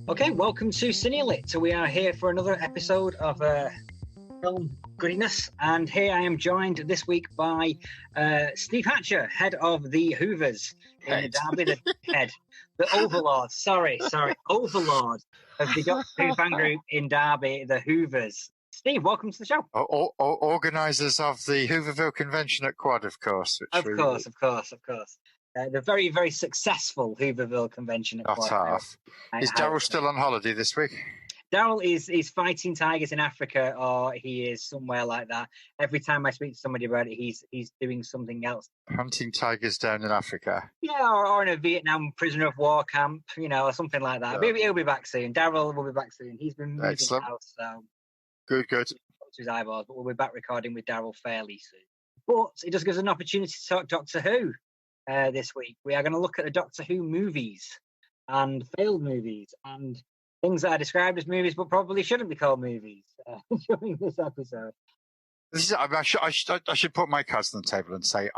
Okay, welcome to Cinelit. So we are here for another episode of film goodiness, and here I am joined this week by Steve Hatcher, head of the Hoovers in Derby, the Overlord. Sorry, Overlord of the Doctor Who fan group in Derby, the Hoovers. Steve, welcome to the show. Organisers of the Hooverville Convention at Quad, of course. Of course. The very, very successful Hooverville Convention at Quad. Not half. Is Daryl still on holiday this week? Daryl is fighting tigers in Africa, or he is somewhere like that. Every time I speak to somebody about it, he's doing something else. Hunting tigers down in Africa. Yeah, or in a Vietnam prisoner of war camp, or something like that. Yeah. He'll be back soon. Daryl will be back soon. He's been moving house, so good. To his eyeballs, but we'll be back recording with Daryl fairly soon. But it does give us an opportunity to talk Doctor Who this week. We are going to look at the Doctor Who movies and failed movies and things that are described as movies but probably shouldn't be called movies during this episode. I should put my cards on the table and say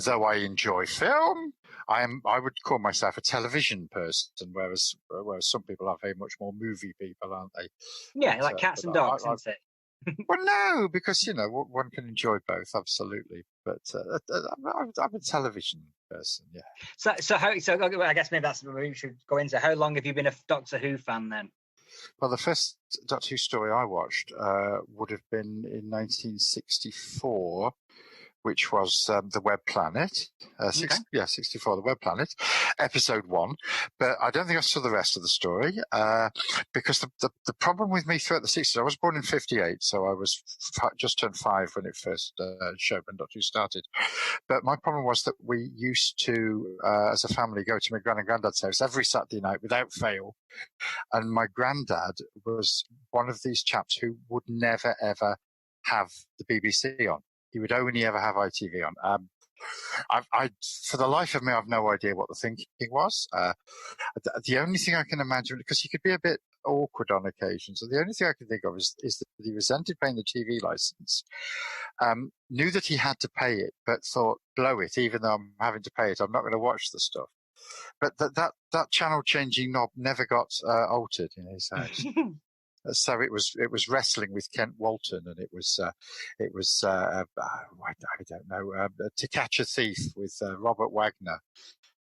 though I enjoy film, I would call myself a television person, whereas some people are very much more movie people, aren't they? Yeah, like cats and dogs, isn't it? Well, no, because one can enjoy both, absolutely. But I'm a television person, yeah. So I guess maybe that's what we should go into. How long have you been a Doctor Who fan then? Well, the first Doctor Who story I watched would have been in 1964, which was The Web Planet. 64, The Web Planet, episode 1. But I don't think I saw the rest of the story because the problem with me throughout the 60s, I was born in 58, so I was just turned 5 when it first showed, when Doctor Who started. But my problem was that we used to, as a family, go to my gran and granddad's house every Saturday night without fail. And my granddad was one of these chaps who would never, ever have the BBC on. He would only ever have ITV on. I for the life of me, I've no idea what the thinking was. The only thing I can imagine, because he could be a bit awkward on occasion, so the only thing I can think of is that he resented paying the TV license, knew that he had to pay it, but thought, blow it, even though I'm having to pay it, I'm not going to watch the stuff. But that channel changing knob never got altered in his house. So it was wrestling with Kent Walton, and it was I don't know, To Catch a Thief with Robert Wagner,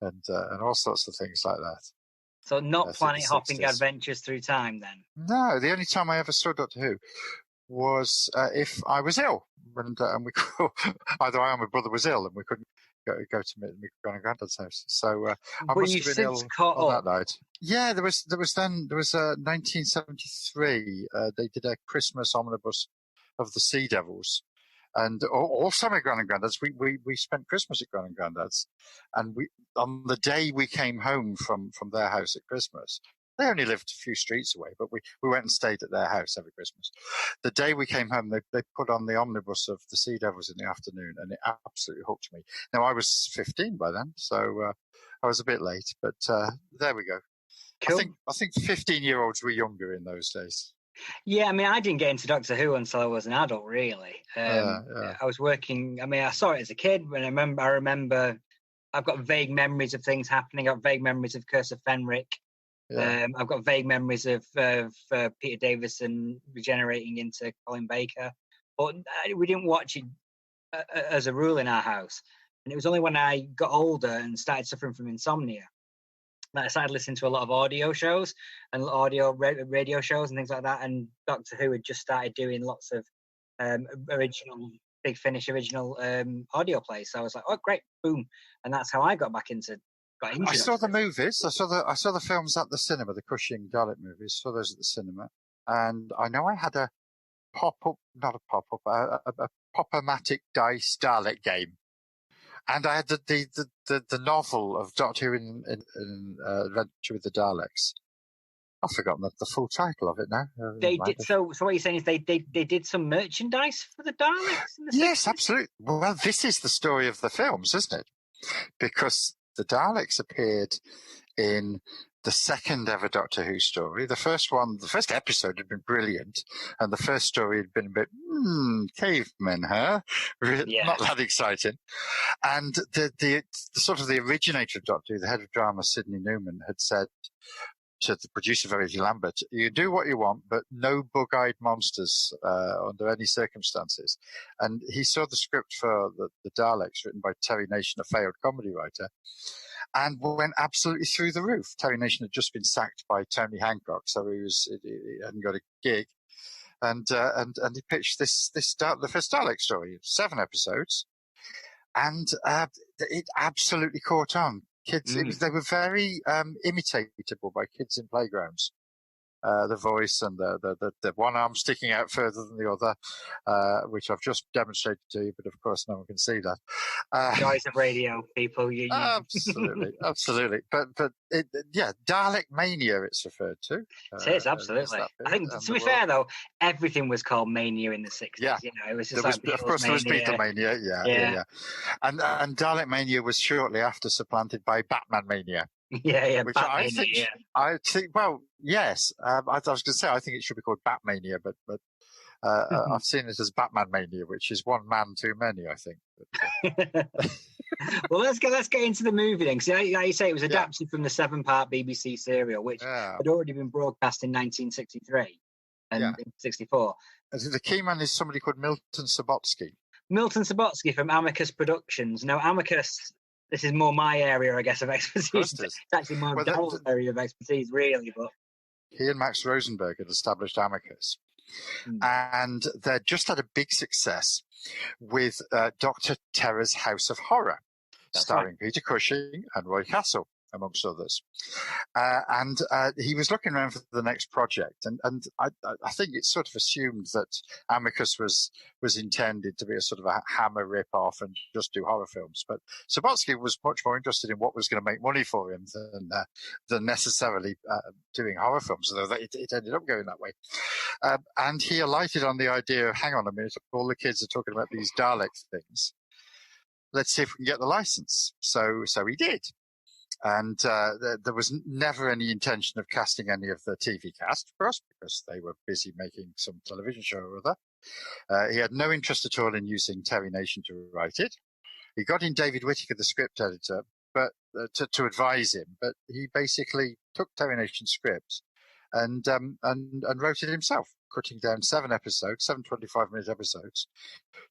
and all sorts of things like that. So not planet hopping adventures through time then? No, the only time I ever saw Doctor Who was if I was ill, and we either I or my brother was ill, and we couldn't go to my gran and granddad's house. So I must have been ill on that night. Yeah, there was 1973. They did a Christmas omnibus of the Sea Devils, and also my gran and granddad's. We spent Christmas at gran and granddad's, and on the day we came home from their house at Christmas. They only lived a few streets away, but we went and stayed at their house every Christmas. The day we came home, they put on the omnibus of the Sea Devils in the afternoon, and it absolutely hooked me. Now, I was 15 by then, so I was a bit late, but there we go. Cool. I think 15-year-olds were younger in those days. Yeah, I mean, I didn't get into Doctor Who until I was an adult, really. I was working, I saw it as a kid, and I remember I've got vague memories of things happening. I've got vague memories of Curse of Fenric. Yeah. I've got vague memories of Peter Davison regenerating into Colin Baker, but we didn't watch it as a rule in our house. And it was only when I got older and started suffering from insomnia that I started listening to a lot of audio shows and radio shows and things like that. And Doctor Who had just started doing lots of original Big Finish original audio plays. So I was like, oh, great, boom. And that's how I got into I saw the movies. I saw the films at the cinema, the Cushing Dalek movies. Saw those at the cinema, and I know I had a Pop-O-Matic dice Dalek game, and I had the novel of Doctor Who in Adventure with the Daleks. I've forgotten the full title of it now. They did. So what you're saying is they did some merchandise for the Daleks? Yes, absolutely. Well, this is the story of the films, isn't it? Because the Daleks appeared in the second ever Doctor Who story. The first episode had been brilliant, and the first story had been a bit, cavemen, huh? Yeah. Not that exciting. And the sort of the originator of Doctor Who, the head of drama, Sidney Newman, had said, to the producer, Verity Lambert, you do what you want, but no bug-eyed monsters under any circumstances. And he saw the script for the Daleks, written by Terry Nation, a failed comedy writer, and went absolutely through the roof. Terry Nation had just been sacked by Tony Hancock, so he hadn't got a gig. And he pitched the first Dalek story, 7 episodes, and it absolutely caught on. Kids, they were very imitatable by kids in playgrounds. The voice and the one arm sticking out further than the other, which I've just demonstrated to you, but of course no one can see that. Joys of radio, people. Absolutely. But Dalek Mania it's referred to. It is, absolutely. I think, to be fair though, everything was called Mania in the 60s. Yeah. You know, it was just of course there was Beatlemania, yeah. And Dalek Mania was shortly after supplanted by Batman Mania. Which I think. Well, yes. I was going to say I think it should be called Batmania, but I've seen it as Batman Mania, which is one man too many, I think. Well, let's get into the movie then. Because, like you say, it was adapted from the 7-part BBC serial, which had already been broadcast in 1963 and 64. The key man is somebody called Milton Subotsky. Milton Subotsky from Amicus Productions. Now, Amicus. This is more my area, I guess, of expertise. It's actually more Daryl's area of expertise, really. But he and Max Rosenberg had established Amicus, and they'd just had a big success with Dr. Terror's House of Horror, starring Peter Cushing and Roy Castle, amongst others. And he was looking around for the next project, and I think it's sort of assumed that Amicus was intended to be a sort of a Hammer rip-off and just do horror films. But Subotsky was much more interested in what was going to make money for him than necessarily doing horror films, although it ended up going that way. And he alighted on the idea of, hang on a minute, all the kids are talking about these Dalek things. Let's see if we can get the license. So he did. And there was never any intention of casting any of the TV cast, of course, because they were busy making some television show or other. He had no interest at all in using Terry Nation to write it. He got in David Whittaker, the script editor, but to advise him. But he basically took Terry Nation's script and wrote it himself, cutting down 7 25-minute episodes,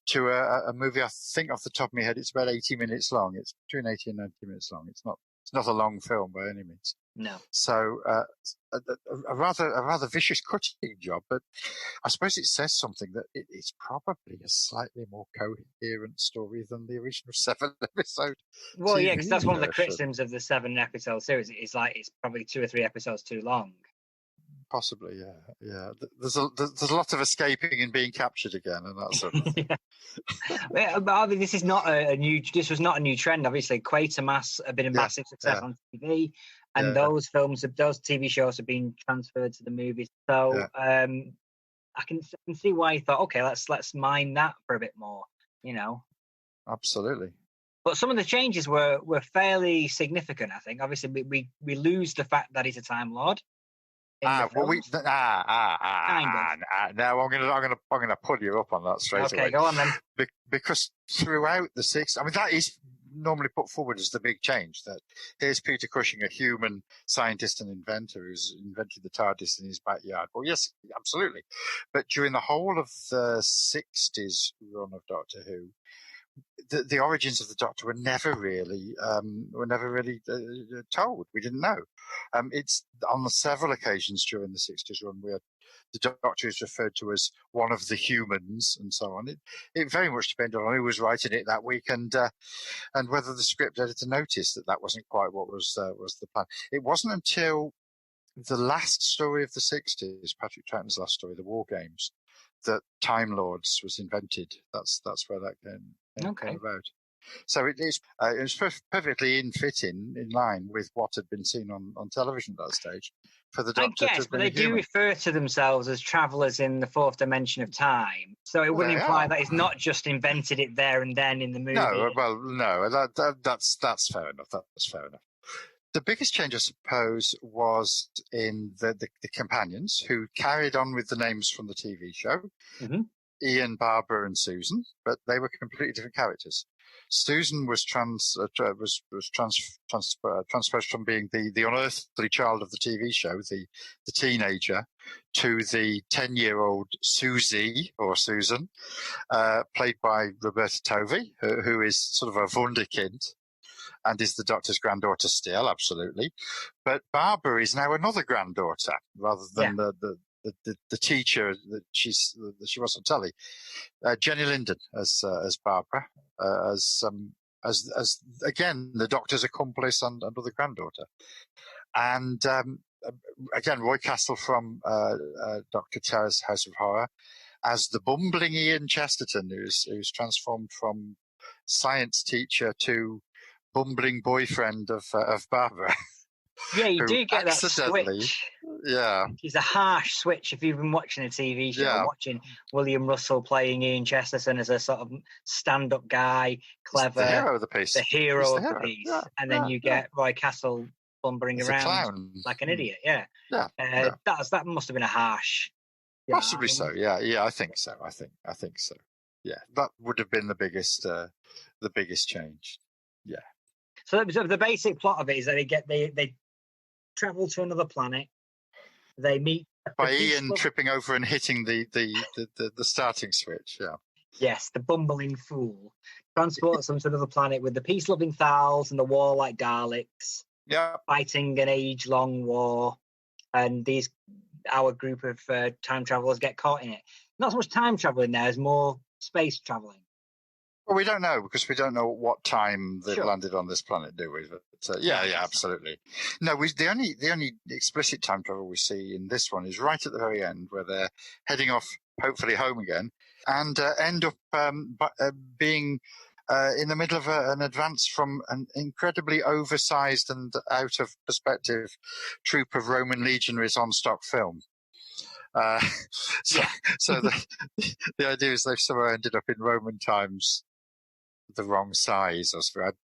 to a movie. I think off the top of my head, it's about 80 minutes long. It's between 80 and 90 minutes long. It's not a long film by any means. No. So a rather vicious cutting job, but I suppose it says something that it's probably a slightly more coherent story than the original 7 episode. Well, yeah, because that's one of the criticisms of the 7 episode series. It's probably 2 or 3 episodes too long. Possibly, yeah. There's a lot of escaping and being captured again, and that sort of thing. But I mean, this was not a new trend. Obviously, Quatermass had been a massive success on TV, and those TV shows have been transferred to the movies. So I can see why he thought, okay, let's mine that for a bit more, you know. Absolutely. But some of the changes were fairly significant. I think. Obviously, we lose the fact that he's a Time Lord. Now I'm gonna pull you up on that straight away. Okay, go on then. Because throughout the 60s, I mean, that is normally put forward as the big change. That here's Peter Cushing, a human scientist and inventor who's invented the TARDIS in his backyard. Well, yes, absolutely. But during the whole of the 60s run of Doctor Who, the origins of the Doctor were never really told. We didn't know. It's on several occasions during the 60s run where the Doctor is referred to as one of the humans and so on. It very much depended on who was writing it that week and whether the script editor noticed that wasn't quite what was the plan. It wasn't until the last story of the 60s, Patrick Troughton's last story, The War Games, that Time Lords was invented. That's where that came about. So it was perfectly in line with what had been seen on television at that stage. For the Doctor, I guess, but they do refer to themselves as travellers in the 4th dimension of time. So it wouldn't imply that he's not just invented it there and then in the movie. No, that's fair enough. That's fair enough. The biggest change, I suppose, was in the companions, who carried on with the names from the TV show. Mm-hmm. Ian, Barbara and Susan, but they were completely different characters. Susan was transposed from being the unearthly child of the TV show, the teenager, to the 10-year-old Susie or Susan, played by Roberta Tovey, who is sort of a wunderkind and is the Doctor's granddaughter still, absolutely. But Barbara is now another granddaughter rather than the teacher that she was on telly. Jenny Linden as Barbara, as again the Doctor's accomplice and other granddaughter, and again Roy Castle from Dr. Terror's House of Horror as the bumbling Ian Chesterton, who's transformed from science teacher to bumbling boyfriend of Barbara. Yeah, you do get that switch. Yeah. It's a harsh switch if you've been watching a TV show, watching William Russell playing Ian Chesterton as a sort of stand-up guy, clever. The hero of the piece. The hero of the piece. Yeah, and then you get Roy Castle bumbling around like an idiot. Yeah. That must have been a harsh. Possibly so. Yeah, I think so. I think so. Yeah, that would have been the biggest change. Yeah. So the basic plot of it is that they travel to another planet. They meet by Ian tripping over and hitting the starting switch. Yeah. Yes, the bumbling fool transports them to another planet with the peace-loving Thals and the warlike Daleks. Yeah. Fighting an age-long war, and our group of time travelers get caught in it. Not so much time traveling there as more space traveling. Well, we don't know because we don't know what time they landed on this planet, do we? But, yeah, absolutely. No, the only explicit time travel we see in this one is right at the very end, where they're heading off, hopefully home again, and end up being in the middle of an advance from an incredibly oversized and out of perspective troop of Roman legionaries on stock film. So the idea is they've somehow ended up in Roman times. The wrong size, I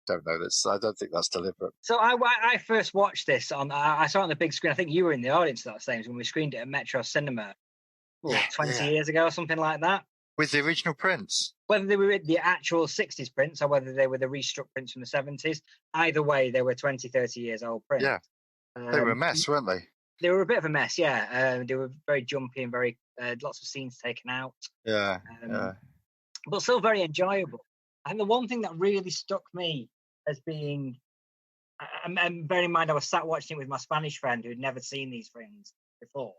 don't know. I don't think that's deliberate. So I first watched this I saw it on the big screen. I think you were in the audience that same when we screened it at Metro Cinema 20 years ago or something like that. With the original prints, whether they were the actual 60s prints or whether they were the restruck prints from the 70s, either way they were 20-30 years old prints. Yeah, they were a mess, weren't they? They were a bit of a mess. Yeah, they were very jumpy and very lots of scenes taken out. Yeah, but still very enjoyable. And the one thing that really struck me as being, and bear in mind I was sat watching it with my Spanish friend who had never seen these things before,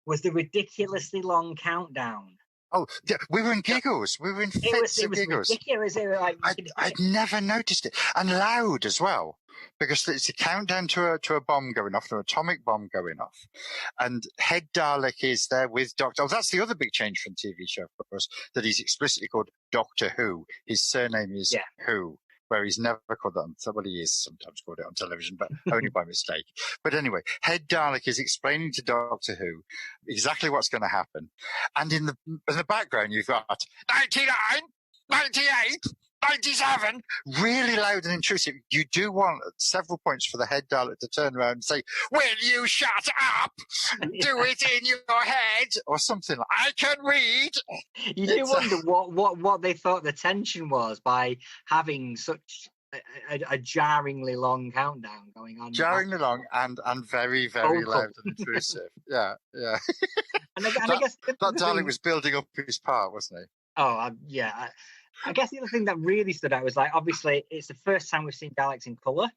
was the ridiculously long countdown. Oh, yeah, we were in giggles. We were in fits of giggles. Ridiculous. It was like, I'd never noticed it. And loud as well, because it's a countdown to a bomb going off, to an atomic bomb going off. And Head Dalek is there with Doctor... Oh, that's the other big change from the TV show, of course, that he's explicitly called Doctor Who. His surname is Who, where he's never called that. Well, he is sometimes called it on television, but only by mistake. But anyway, Head Dalek is explaining to Doctor Who exactly what's going to happen. And in the background, you've got 99, 98, 97, really loud and intrusive. You do want several points for the Head Dalek to turn around and say, "Will you shut up? Do it in your head," or something like, "I can read." You do wonder what they thought the tension was by having such a jarringly long countdown going on. Jarringly long and very, very loud and intrusive. Yeah. And I guess that Dalek was building up his part, wasn't he? Oh, yeah. I guess the other thing that really stood out was, like, obviously, it's the first time we've seen Daleks in colour.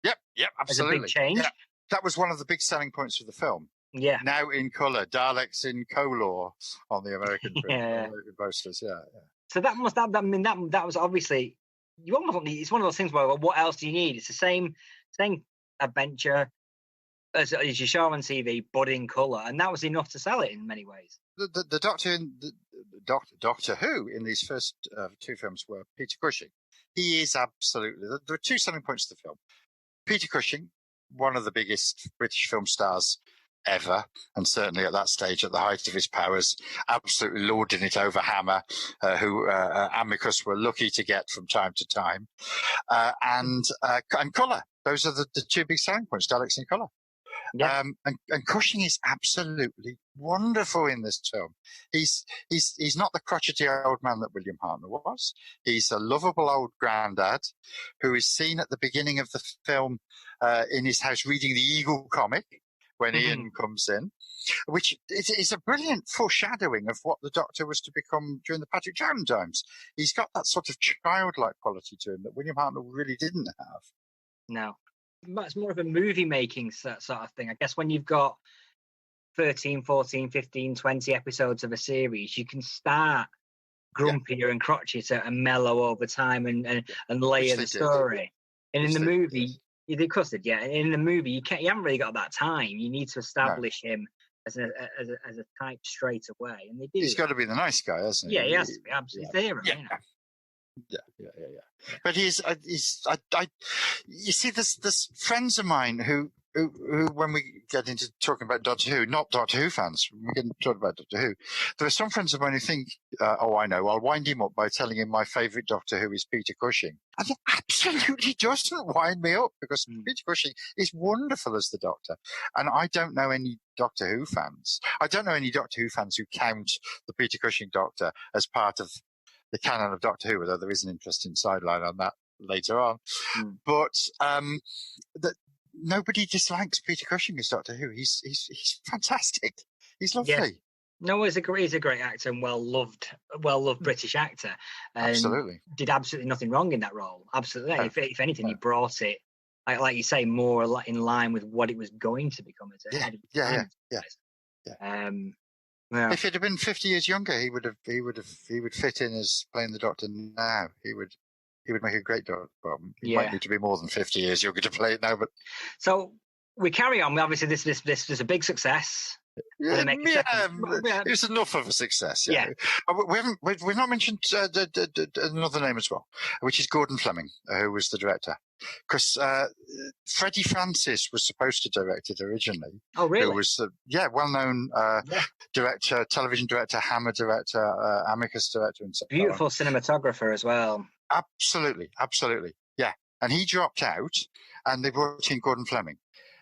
Yep, absolutely. It's a big change. Yeah. That was one of the big selling points of the film. Yeah. Now in colour, Daleks in color on the American posters. Yeah. So that was obviously, you almost don't need, it's one of those things where, well, what else do you need? It's the same adventure as you saw on TV, but in colour, and that was enough to sell it in many ways. The Doctor Who in these first two films were Peter Cushing. He is absolutely... There are two selling points to the film. Peter Cushing, one of the biggest British film stars ever, and certainly at that stage, at the height of his powers, absolutely lording it over Hammer, who Amicus were lucky to get from time to time, and colour. Those are the two big selling points, Daleks in colour. Yeah. And Cushing is absolutely wonderful in this film. He's not the crotchety old man that William Hartnell was. He's a lovable old granddad who is seen at the beginning of the film in his house reading the Eagle comic when Ian comes in, which is a brilliant foreshadowing of what the Doctor was to become during the Patrick Troughton times. He's got that sort of childlike quality to him that William Hartnell really didn't have. No. It's more of a movie making sort of thing. I guess when you've got 13, 14, 15, 20 episodes of a series, you can start grumpier and crotchetier and mellow over time and layer the story. And in the movie, of course they did, yeah. In the movie, you haven't really got that time. You need to establish him as a type straight away, and they do. He's got to be the nice guy, hasn't he? Yeah, he has to be absolutely the hero. Yeah. You know? Yeah. But you see, there's friends of mine who, when we get into talking about Doctor Who, not Doctor Who fans, we get talk about Doctor Who, there are some friends of mine who think, I know, I'll wind him up by telling him my favourite Doctor Who is Peter Cushing. And it absolutely doesn't wind me up, because Peter Cushing is wonderful as the Doctor. And I don't know any Doctor Who fans. I don't know any Doctor Who fans who count the Peter Cushing Doctor as part of the canon of Doctor Who, although there is an interesting sideline on that later on. But nobody dislikes Peter Cushing as Doctor Who. He's fantastic. He's lovely. Yeah. No, he's a great actor and well loved British actor. Absolutely. Did absolutely nothing wrong in that role. Absolutely. No. If anything, he brought it, like you say, more in line with what it was going to become. Yeah. Yeah. If it had been 50 years younger, he would fit in as playing the Doctor now. He would make a great Doctor. Well, he might need to be more than 50 years younger to play it now. But so we carry on. Obviously, this was a big success. It was enough of a success. Yeah. We've not mentioned another name as well, which is Gordon Fleming, who was the director. Because Freddie Francis was supposed to direct it originally. Oh, really? Who was well-known director, television director, Hammer director, Amicus director, and so on. Beautiful cinematographer as well. Absolutely. Yeah, and he dropped out, and they brought in Gordon Fleming.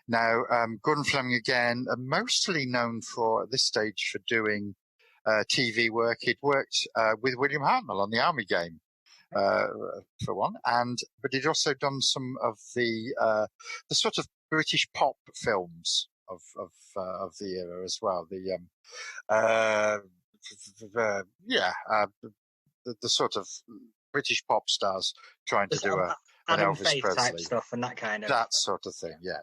Now, Gordon Fleming, again, mostly known at this stage for doing TV work. He'd worked with William Hartnell on the Army game, for one, but he'd also done some of the sort of British pop films of the era as well. The sort of British pop stars trying to do an Elvis Presley type stuff and that sort of thing. Yeah.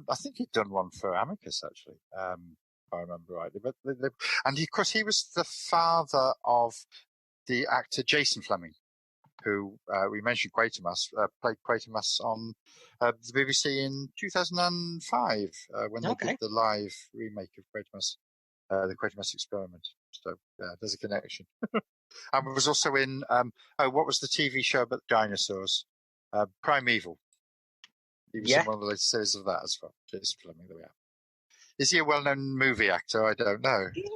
I think he'd done one for Amicus actually, if I remember rightly. But and of course he was the father of the actor Jason Fleming, who we mentioned Quatermass, played Quatermass on the BBC in 2005 when they did the live remake of Quatermass, the Quatermass Experiment. So there's a connection. And was also in, what was the TV show about dinosaurs? Primeval. He was in one of the latest series of that as well. Jason Fleming, there we are. Is he a well-known movie actor? I don't know. He's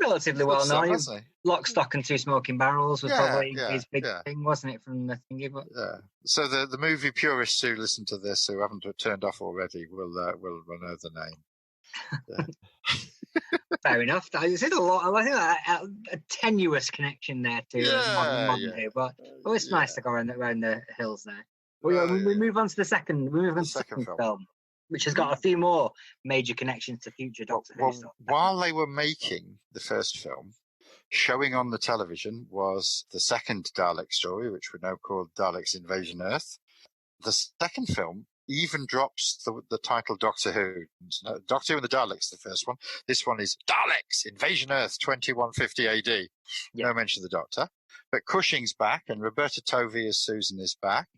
relatively well-known. Lock, Stock and Two Smoking Barrels was probably his big thing, wasn't it, from the thingy? But... Yeah. So the movie purists who listen to this, who haven't turned off already, will know the name. Yeah. Fair enough. There's a lot. I think a tenuous connection there to modern day, but it's nice to go around the hills there. We move on to the second. We move on to the second film, which has got a few more major connections to future Doctor Who stuff. While they were making the first film, showing on the television was the second Dalek story, which we now call Daleks Invasion Earth. The second film even drops the title Doctor Who. Doctor Who and the Daleks, the first one. This one is Daleks Invasion Earth 2150 AD. Yep. No mention of the Doctor. But Cushing's back, and Roberta Tovey as Susan is back.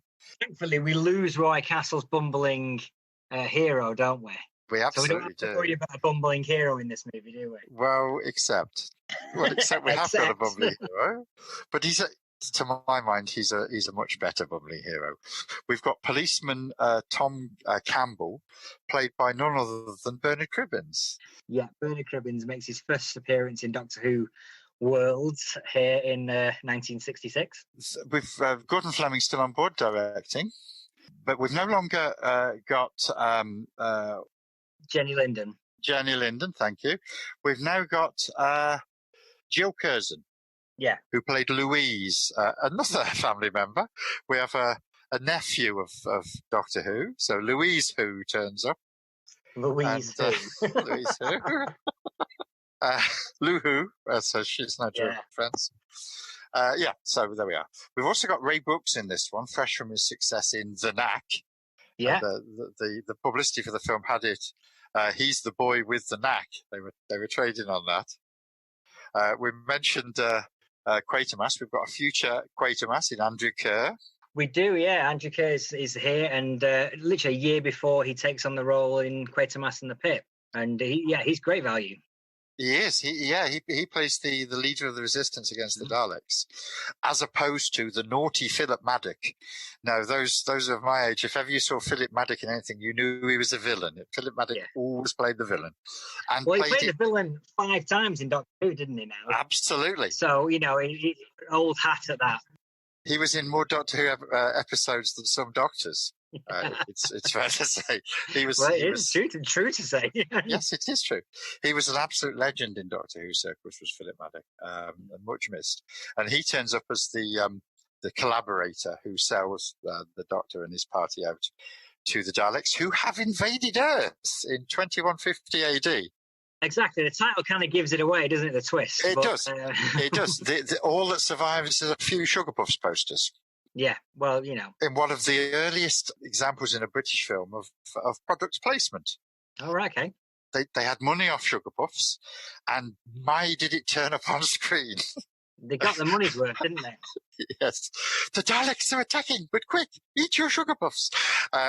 Thankfully, we lose Roy Castle's bumbling hero, don't we? We absolutely do. So we don't have to worry about a bumbling hero in this movie, do we? Well, except we have got a bumbling hero. But to my mind, he's a much better bumbling hero. We've got policeman Tom Campbell, played by none other than Bernard Cribbins. Yeah, Bernard Cribbins makes his first appearance in Doctor Who Worlds here in 1966. With Gordon Fleming still on board directing, but we've no longer got Jenny Linden. Jenny Linden, thank you. We've now got Jill Curzon. Yeah. Who played Louise, another family member. We have a nephew of Doctor Who, so Louise Who turns up. Louise Who. Louise Who. Lou Who, so she's no joke friends. So there we are. We've also got Ray Brooks in this one, fresh from his success in The Knack. Yeah. The publicity for the film had it. He's the boy with the knack. They were trading on that. We mentioned Quatermass. We've got a future Quatermass in Andrew Kerr. We do, yeah. Andrew Kerr is here, and literally a year before he takes on the role in Quatermass and the Pit, and he's great value. He is. He plays the leader of the resistance against the Daleks, as opposed to the naughty Philip Maddock. Now, those of my age, if ever you saw Philip Maddock in anything, you knew he was a villain. Philip Maddock always played the villain. And he played the villain 5 times in Doctor Who, didn't he? Now, absolutely. So he old hat at that. He was in more Doctor Who episodes than some doctors. It's fair to say he was. Well, it is true to say. Yes, it is true. He was an absolute legend in Doctor Who circles, was Philip Maddock, and much missed. And he turns up as the collaborator who sells the Doctor and his party out to the Daleks, who have invaded Earth in 2150 AD. Exactly. The title kind of gives it away, doesn't it? The twist. It does. It does. All that survives is a few Sugar Puffs posters. Yeah, well, in one of the earliest examples in a British film of product placement. Oh, right, okay. They had money off Sugar Puffs, and my did it turn up on screen. They got the money's worth, didn't they? Yes. The Daleks are attacking, but quick, eat your Sugar Puffs.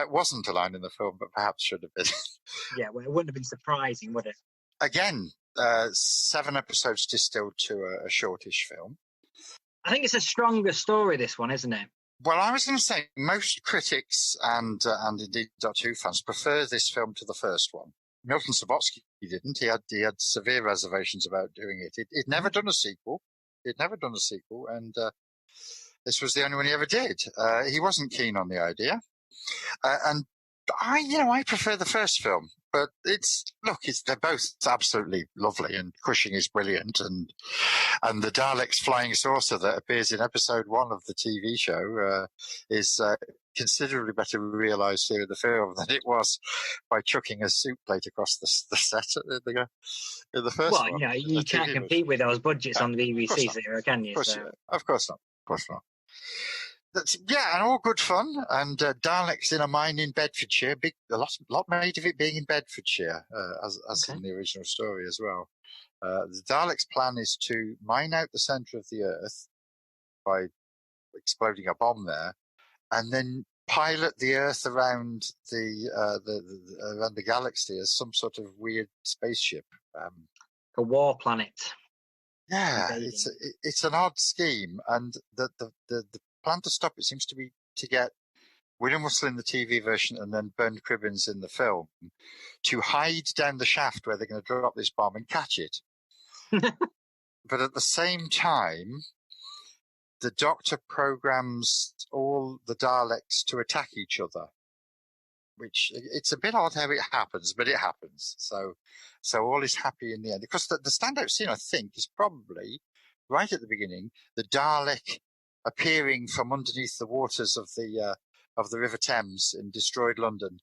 Wasn't a line in the film, but perhaps should have been. Yeah, well, it wouldn't have been surprising, would it? Again, 7 episodes distilled to a shortish film. I think it's a stronger story, this one, isn't it? Well, I was going to say most critics and indeed Doctor Who fans prefer this film to the first one. Milton Subotsky didn't. He had severe reservations about doing it. He'd never done a sequel. And this was the only one he ever did. He wasn't keen on the idea, and I prefer the first film. But they're both absolutely lovely, and Cushing is brilliant, and the Daleks flying saucer that appears in episode 1 of the TV show is considerably better realised here in the film than it was by chucking a soup plate across the set in the first one. Well, you can't compete with those budgets on the BBC, can you? Of course not. And all good fun. And Daleks in a mine in Bedfordshire. A lot made of it being in Bedfordshire, as in the original story as well. The Daleks' plan is to mine out the centre of the Earth by exploding a bomb there, and then pilot the Earth around around the galaxy as some sort of weird spaceship. A war planet. Yeah, it's an odd scheme, and the plan to stop it seems to be to get William Russell in the TV version and then Bernd Cribbins in the film to hide down the shaft where they're going to drop this bomb and catch it. But at the same time, the Doctor programs all the Daleks to attack each other, which it's a bit odd how it happens, but it happens. So all is happy in the end. Because the standout scene, I think, is probably right at the beginning, the Dalek appearing from underneath the waters of the River Thames in destroyed London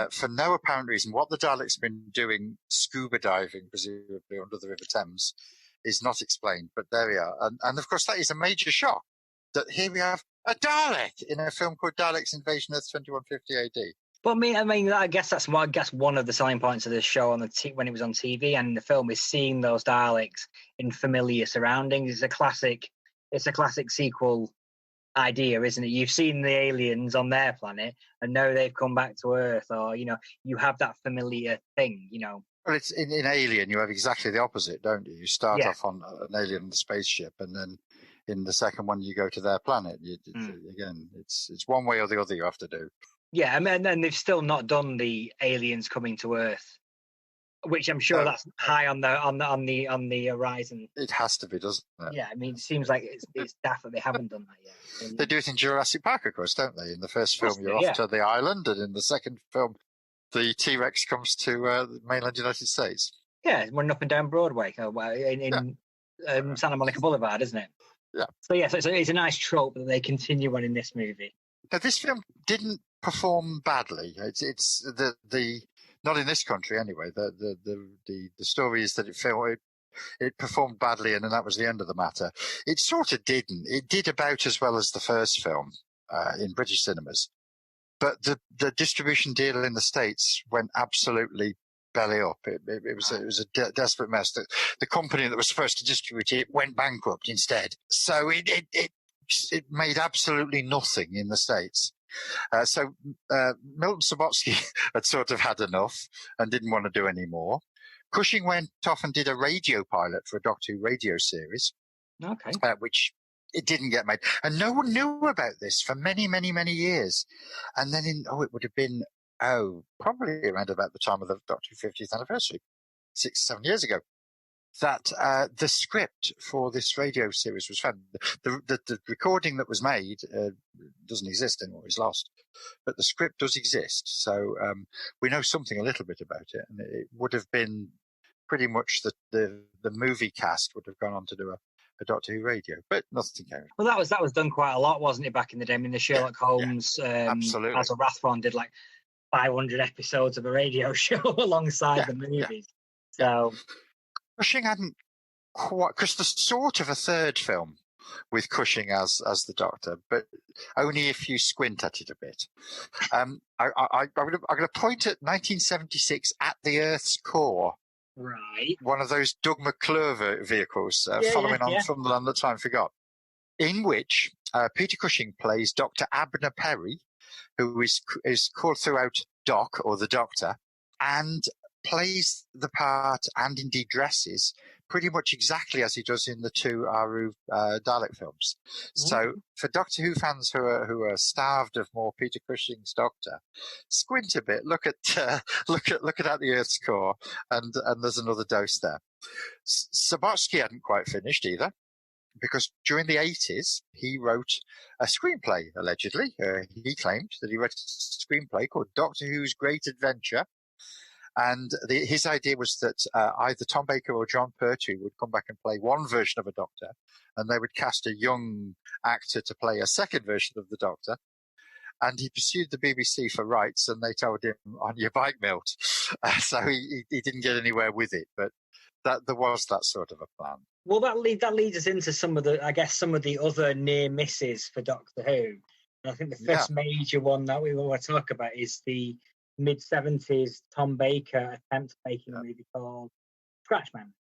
for no apparent reason. What the Dalek's been doing, scuba diving, presumably under the River Thames, is not explained. But there we are. And of course, that is a major shock that here we have a Dalek in a film called Dalek's Invasion Earth 2150 AD. But I guess that's one of the selling points of this show when it was on TV and the film is seeing those Daleks in familiar surroundings. It's a classic sequel idea, isn't it? You've seen the aliens on their planet, and now they've come back to Earth, or you have that familiar thing. Well, it's in Alien. You have exactly the opposite, don't you? You start off on an alien spaceship, and then in the second one you go to their planet. Again, it's one way or the other you have to do. Yeah, and they've still not done the aliens coming to Earth, which I'm sure that's high on the horizon. It has to be, doesn't it? Yeah, it seems like it's daft that they haven't done that yet. They do it in Jurassic Park, of course, don't they? In the first film, you're off to the island, and in the second film, the T-Rex comes to the mainland United States. Yeah, running up and down Broadway in Santa Monica Boulevard, isn't it? Yeah. So it's a nice trope that they continue on in this movie. Now, this film didn't perform badly. It's the not in this country anyway. The story is that it performed badly, and then that was the end of the matter. It sort of didn't. It did about as well as the first film in British cinemas, but the distribution deal in the States went absolutely belly up. It was a desperate mess. The company that was supposed to distribute it went bankrupt instead. So it made absolutely nothing in the States. So Milton Subotsky had sort of had enough and didn't want to do any more. Cushing went off and did a radio pilot for a Doctor Who radio series, which it didn't get made. And no one knew about this for many, many, many years. And then it would have been, probably around about the time of the Doctor Who 50th anniversary, 6-7 years ago, that the script for this radio series was found. The recording that was made doesn't exist anymore, is lost. But the script does exist. So we know something a little bit about it. And it would have been pretty much the movie cast would have gone on to do a Doctor Who radio, but nothing came. Well, that was done quite a lot, wasn't it, back in the day? I mean, the Sherlock Holmes, absolutely. Basil Rathbone did like 500 episodes of a radio show alongside the movies. So Cushing hadn't quite, because there's sort of a third film with Cushing as the Doctor, but only if you squint at it a bit. I'm going to point at 1976 At the Earth's Core. Right. One of those Doug McClure vehicles, following on from The Land That Time Forgot, in which Peter Cushing plays Dr. Abner Perry, who is called throughout Doc, or the Doctor, and plays the part and indeed dresses pretty much exactly as he does in the two Aru Dalek films. So for Doctor Who fans who are starved of more Peter Cushing's Doctor, squint a bit, look at At the Earth's Core, and there's another dose there. Subotsky hadn't quite finished either, because during the 80s he wrote a screenplay, allegedly. He claimed that he wrote a screenplay called Doctor Who's Great Adventure. And his idea was that either Tom Baker or John Pertwee would come back and play one version of a Doctor, and they would cast a young actor to play a second version of the Doctor. And he pursued the BBC for rights, and they told him, on your bike, Milt. So he didn't get anywhere with it, but there was that sort of a plan. Well, that leads us into some of the other near misses for Doctor Who. And I think the first major one that we want to talk about is the mid-70s Tom Baker attempt making a movie called Scratchman.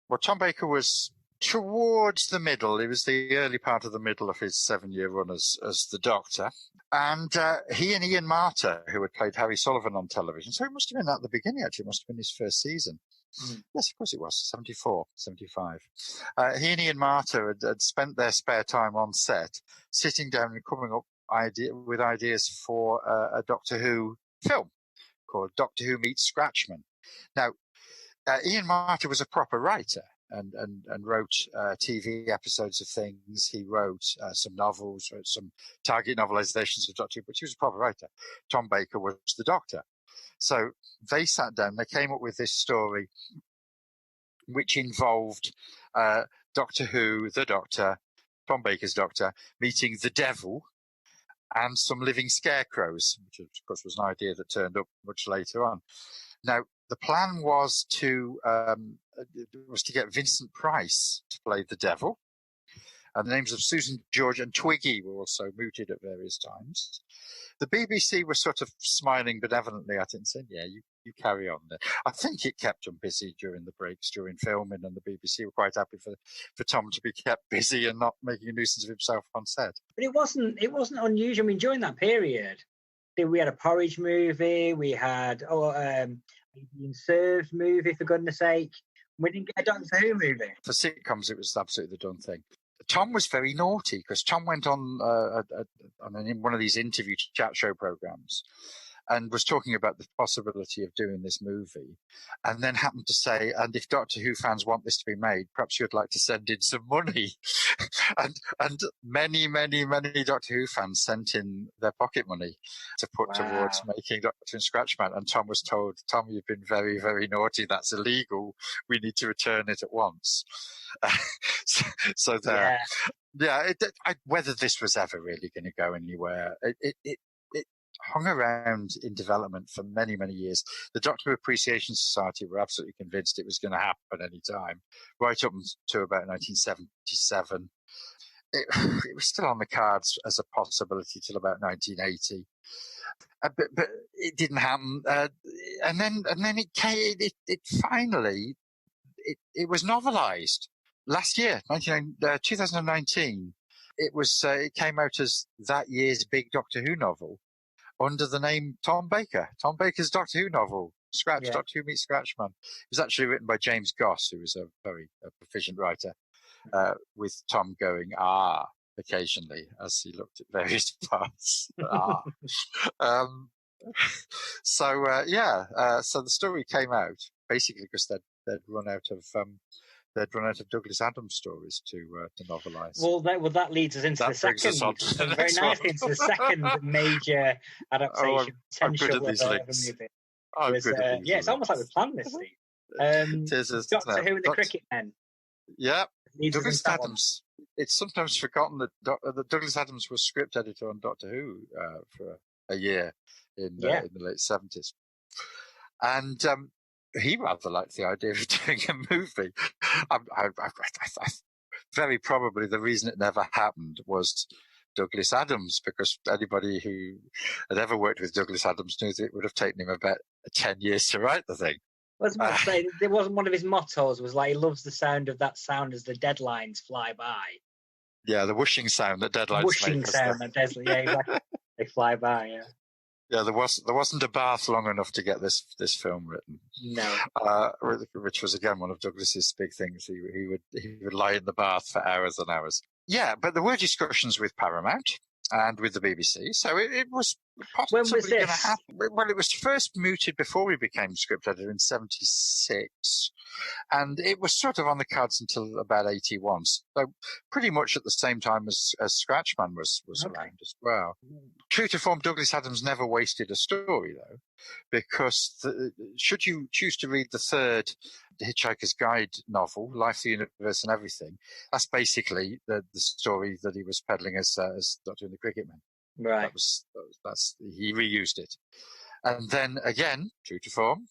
Well, Tom Baker was towards the middle. It was the early part of the middle of his 7-year run as the Doctor. And he and Ian Marter, who had played Harry Sullivan on television, so it must have been at the beginning, actually. It must have been his first season. Yes, of course it was, 74, 75. He and Ian Marter had spent their spare time on set, sitting down and coming up with ideas for a Doctor Who film called Doctor Who Meets Scratchman. Now, Ian Marter was a proper writer and wrote TV episodes of things. He wrote some novels, wrote some target novelizations of Doctor Who, but he was a proper writer. Tom Baker was the Doctor. So they sat down, they came up with this story which involved Doctor Who, the Doctor, Tom Baker's Doctor, meeting the Devil and some living scarecrows, which of course was an idea that turned up much later on. Now, the plan was to get Vincent Price to play the Devil. And the names of Susan, George and Twiggy were also mooted at various times. The BBC was sort of smiling benevolently at it and saying, yeah, you carry on there. I think it kept them busy during the breaks, during filming, and the BBC were quite happy for Tom to be kept busy and not making a nuisance of himself on set. But it wasn't unusual. I mean, during that period, we had a Porridge movie, we had Being Served movie, for goodness sake. We didn't get a Doctor Who movie. For sitcoms, it was absolutely the done thing. Tom was very naughty because Tom went on one of these interview chat show programs and was talking about the possibility of doing this movie, and then happened to say, and if Doctor Who fans want this to be made, perhaps you'd like to send in some money. and many Doctor Who fans sent in their pocket money to put towards making Doctor and Scratchman. And Tom was told, Tom, you've been very, very naughty. That's illegal. We need to return it at once. So there. Yeah, whether this was ever really going to go anywhere, it hung around in development for many years. The Doctor Who Appreciation Society were absolutely convinced it was going to happen any time, right up to about 1977. It was still on the cards as a possibility till about 1980, but it didn't happen. And then it came. It finally was novelised. Last year, 2019, it came out as that year's big Doctor Who novel under the name Tom Baker. Tom Baker's Doctor Who novel, Doctor Who meets Scratchman. It was actually written by James Goss, who was a very proficient writer, with Tom going, occasionally as he looked at various parts. So the story came out basically because they'd run out of Douglas Adams stories to novelise. Well, that leads us into the second. Very nicely into the second major adaptation potential of the movie. It's almost like we planned this thing. Doctor Who and the Cricket Men. Yeah, Douglas Adams. It's sometimes forgotten that Douglas Adams was script editor on Doctor Who for a year in the late 70s, and he rather liked the idea of doing a movie. Very probably the reason it never happened was Douglas Adams, because anybody who had ever worked with Douglas Adams knew that it would have taken him about 10 years to write the thing. It wasn't one of his mottos, was like he loves the sound of that sound as the deadlines fly by. Yeah, the whooshing sound that deadlines make. Exactly. They fly by, yeah. Yeah, there wasn't a bath long enough to get this film written. No, which was again one of Douglas's big things. He would lie in the bath for hours and hours. Yeah, but there were discussions with Paramount and with the BBC, so it was possibly going to happen. Well, it was first mooted before we became script editor in '76, and it was sort of on the cards until about '81. So pretty much at the same time as Scratchman was around as well. True to form, Douglas Adams never wasted a story, though, because should you choose to read the third Hitchhiker's Guide novel, Life, the Universe and Everything, that's basically the story that he was peddling as Doctor and the Cricket Men. Right. He reused it. And then again, true to form,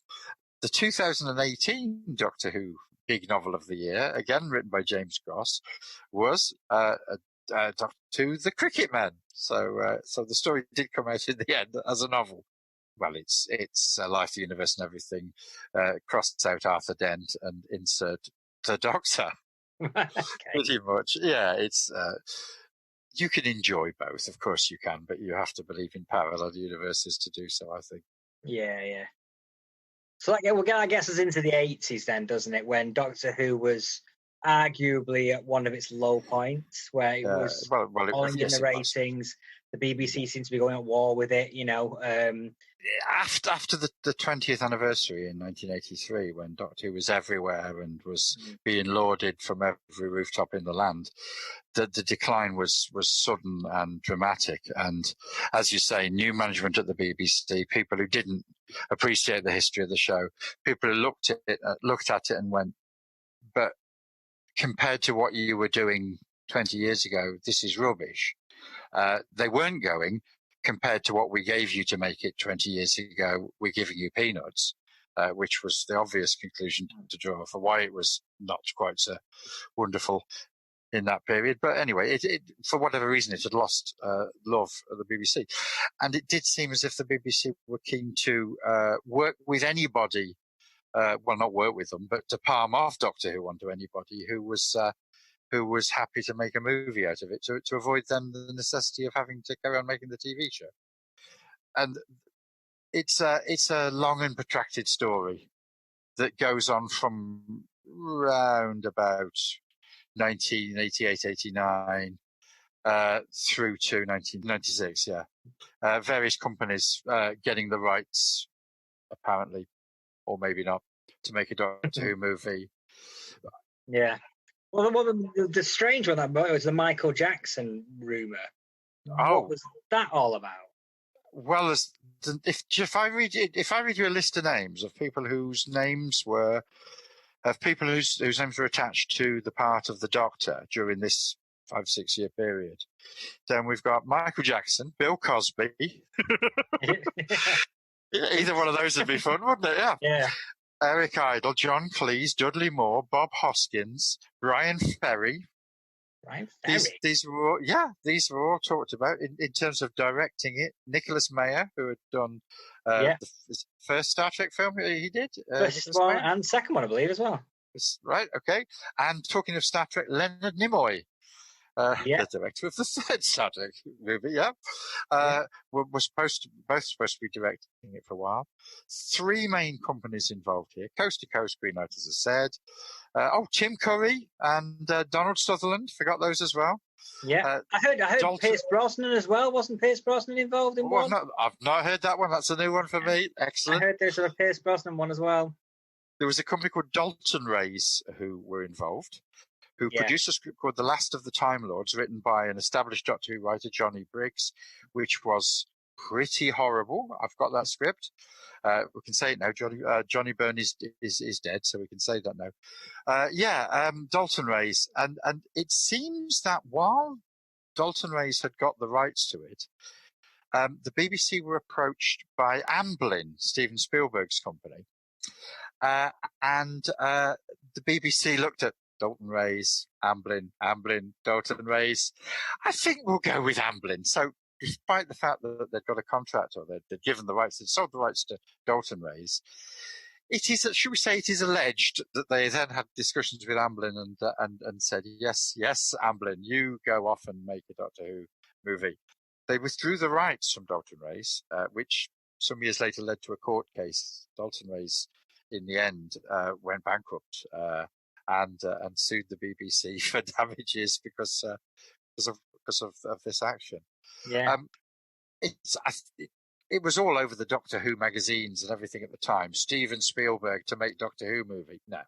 the 2018 Doctor Who big novel of the year, again written by James Goss, was Doctor Who, The Cricket Men. So the story did come out in the end as a novel. Well, it's Life, the Universe and Everything, crossed out Arthur Dent and insert the Doctor. Okay. Pretty much. Yeah, it's... you can enjoy both, of course you can, but you have to believe in parallel universes to do so, I think. Yeah. So that gets us into the 80s then, doesn't it? When Doctor Who was arguably at one of its low points, where it was falling in the ratings. The BBC seems to be going at war with it, After the 20th anniversary in 1983, when Doctor Who was everywhere and was being lauded from every rooftop in the land, the decline was sudden and dramatic. And as you say, new management at the BBC, people who didn't appreciate the history of the show, people who looked at it and went, but compared to what you were doing 20 years ago, this is rubbish. They weren't going, compared to what we gave you to make it 20 years ago, we're giving you peanuts, which was the obvious conclusion to draw for why it was not quite so wonderful in that period. But anyway, it for whatever reason, it had lost love of the BBC. And it did seem as if the BBC were keen to work with anybody, not work with them, but to palm off Doctor Who onto anybody who was happy to make a movie out of it, to avoid then the necessity of having to carry on making the TV show. And it's a long and protracted story that goes on from round about 1988, 89, through to 1996. Yeah, various companies getting the rights, apparently, or maybe not, to make a Doctor Who movie. Yeah. Well, the strange one that was the Michael Jackson rumor. Oh. What was that all about? Well, if I read you a list of names of people whose names were attached to the part of the Doctor during this 5-6 year period, then we've got Michael Jackson, Bill Cosby. Either one of those would be fun, wouldn't it? Yeah. Yeah. Eric Idle, John Cleese, Dudley Moore, Bob Hoskins, Brian Ferry. Brian Ferry. These were all talked about in terms of directing it. Nicholas Meyer, who had done the first Star Trek film he did. First one and second one, I believe, as well. Right, okay. And talking of Star Trek, Leonard Nimoy, the director of the third Star Trek movie, were both supposed to be directing it for a while. 3 main companies involved here. Coast to Coast Greenlight, as I said. Tim Curry and Donald Sutherland. Forgot those as well. Yeah, I heard Pierce Brosnan as well. Wasn't Pierce Brosnan involved in one? I've not heard that one. That's a new one for me. Excellent. I heard there's a Pierce Brosnan one as well. There was a company called Dalton Rays who were involved, who produced a script called The Last of the Time Lords, written by an established Doctor Who writer, Johnny Briggs, which was pretty horrible. I've got that script. We can say it now. Johnny Byrne is dead, so we can say that now. Dalton Rays, and it seems that while Dalton Rays had got the rights to it, the BBC were approached by Amblin, Steven Spielberg's company, and the BBC looked at Dalton Rays, Amblin, Dalton Rays. I think we'll go with Amblin. So, despite the fact that they'd got a contract or they'd given the rights, they'd sold the rights to Dalton Rays, it is alleged that they then had discussions with Amblin and said, yes, Amblin, you go off and make a Doctor Who movie. They withdrew the rights from Dalton Rays, which some years later led to a court case. Dalton Rays, in the end, went bankrupt and sued the BBC for damages because of this action. Yeah. It was all over the Doctor Who magazines and everything at the time. Steven Spielberg to make Doctor Who movie. No.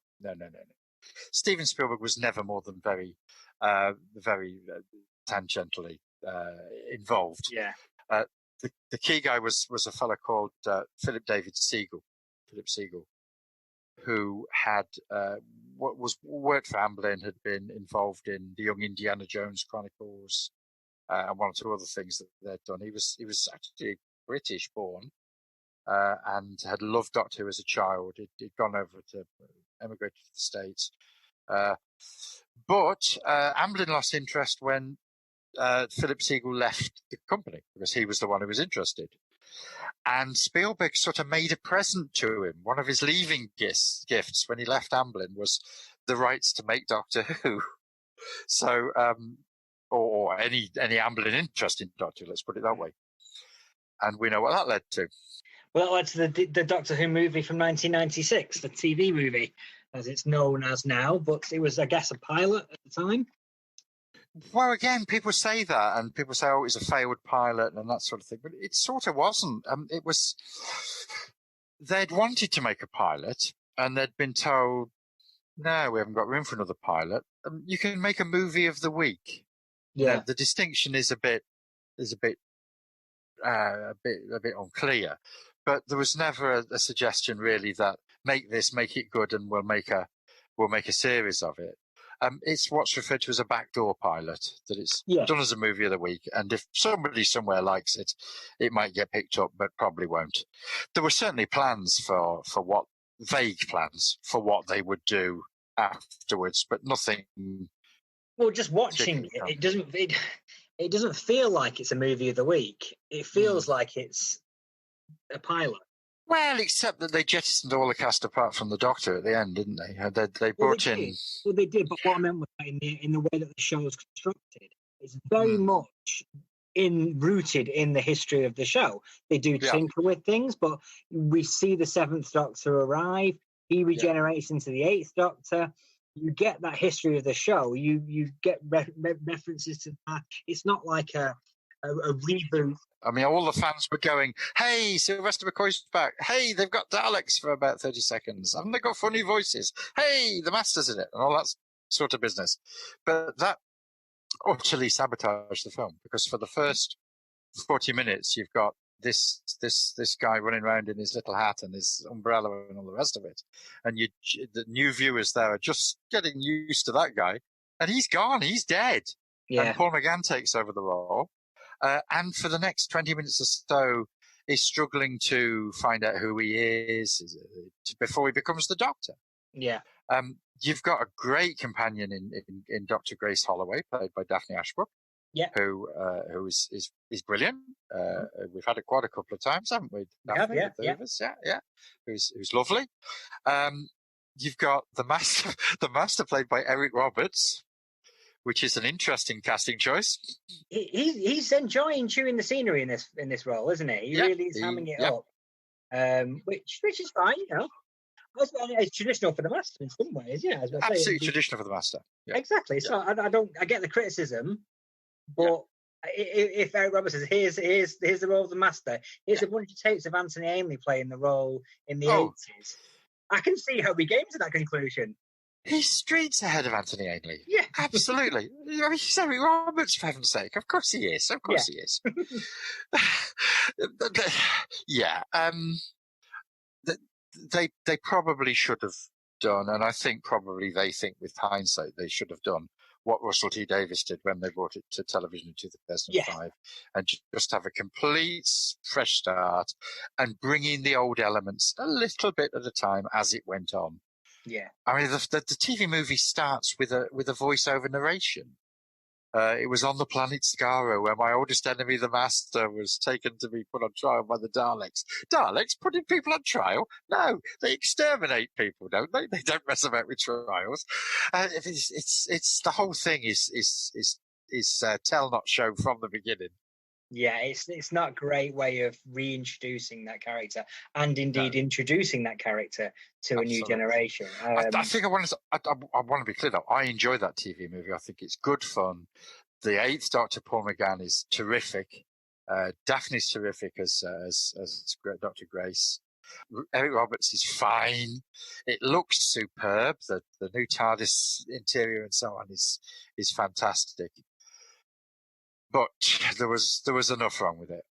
Steven Spielberg was never more than very tangentially involved. Yeah. The key guy was a fellow called Philip Siegel, who had worked for Amblin, had been involved in the Young Indiana Jones Chronicles, and one or two other things that they'd done. He was actually British born, and had loved Doctor Who as a child. He'd gone over to emigrated to the States, but Amblin lost interest when Philip Siegel left the company because he was the one who was interested. And Spielberg sort of made a present to him. One of his leaving gifts when he left Amblin was the rights to make Doctor Who. So, or any Amblin interest in Doctor Who, let's put it that way. And we know what that led to. Well, that's the Doctor Who movie from 1996, the TV movie, as it's known as now. But it was, I guess, a pilot at the time. Well, again, people say that, and people say, "Oh, it was a failed pilot," and that sort of thing. But it sort of wasn't. It was. They'd wanted to make a pilot, and they'd been told, "No, we haven't got room for another pilot. You can make a movie of the week." Yeah. The distinction is a bit unclear, but there was never a suggestion really that make it good, and we'll make a series of it. It's what's referred to as a backdoor pilot, that it's done as a movie of the week, and if somebody somewhere likes it, it might get picked up, but probably won't. There were certainly plans for vague plans for what they would do afterwards, but nothing. Well, just watching it doesn't feel like it's a movie of the week. It feels like it's a pilot. Well, except that they jettisoned all the cast apart from the Doctor at the end, didn't they? They brought in. Well, they did, but what I meant was in the way that the show is constructed, it's very much rooted in the history of the show. They do tinker with things, but we see the Seventh Doctor arrive. He regenerates into the Eighth Doctor. you get that history of the show. You get references to that. It's not like a reboot. I mean, all the fans were going, "Hey, Sylvester McCoy's back. Hey, they've got Daleks for about 30 seconds. Haven't they got funny voices? Hey, the Master's in it," and all that sort of business. But that utterly sabotaged the film, because for the first 40 minutes, you've got this guy running around in his little hat and his umbrella and all the rest of it, and the new viewers there are just getting used to that guy, and he's gone, he's dead. And Paul McGann takes over the role, and for the next 20 minutes or so is struggling to find out who he is before he becomes the Doctor. You've got a great companion in Dr. Grace Holloway, played by Daphne Ashbrook. Who is brilliant. We've had it quite a couple of times, haven't we? Daphne, who's lovely. You've got the master played by Eric Roberts, which is an interesting casting choice. He's enjoying chewing the scenery in this role, isn't he? He really is hamming it up, which is fine, you know. It's traditional for the Master in some ways, Absolutely traditional for the Master. Exactly. So I get the criticism. But if Eric Roberts says, here's the role of the Master, here's a bunch of tapes of Anthony Ainley playing the role in the 80s, I can see how we came to that conclusion. He's streets ahead of Anthony Ainley. Yeah. Absolutely. I mean, he's Eric Roberts, for heaven's sake. Of course he is. Of course he is. They probably should have done, and I think probably they think with hindsight they should have done what Russell T Davies did when they brought it to television in 2005, and just have a complete fresh start and bring in the old elements a little bit at a time as it went on. I mean, the TV movie starts with a voiceover narration. It was on the planet Skaro where my oldest enemy, the Master, was taken to be put on trial by the Daleks. Daleks putting people on trial? No, they exterminate people, don't they? They don't mess about with trials. It's the whole thing is tell not show from the beginning. Yeah, it's not a great way of reintroducing that character, and indeed introducing that character to a new generation. I think I want to be clear though. I enjoy that TV movie. I think it's good fun. The Eighth Doctor, Paul McGann, is terrific. Daphne's terrific as Dr. Grace. Eric Roberts is fine. It looks superb. The new TARDIS interior and so on is fantastic. But there was enough wrong with it.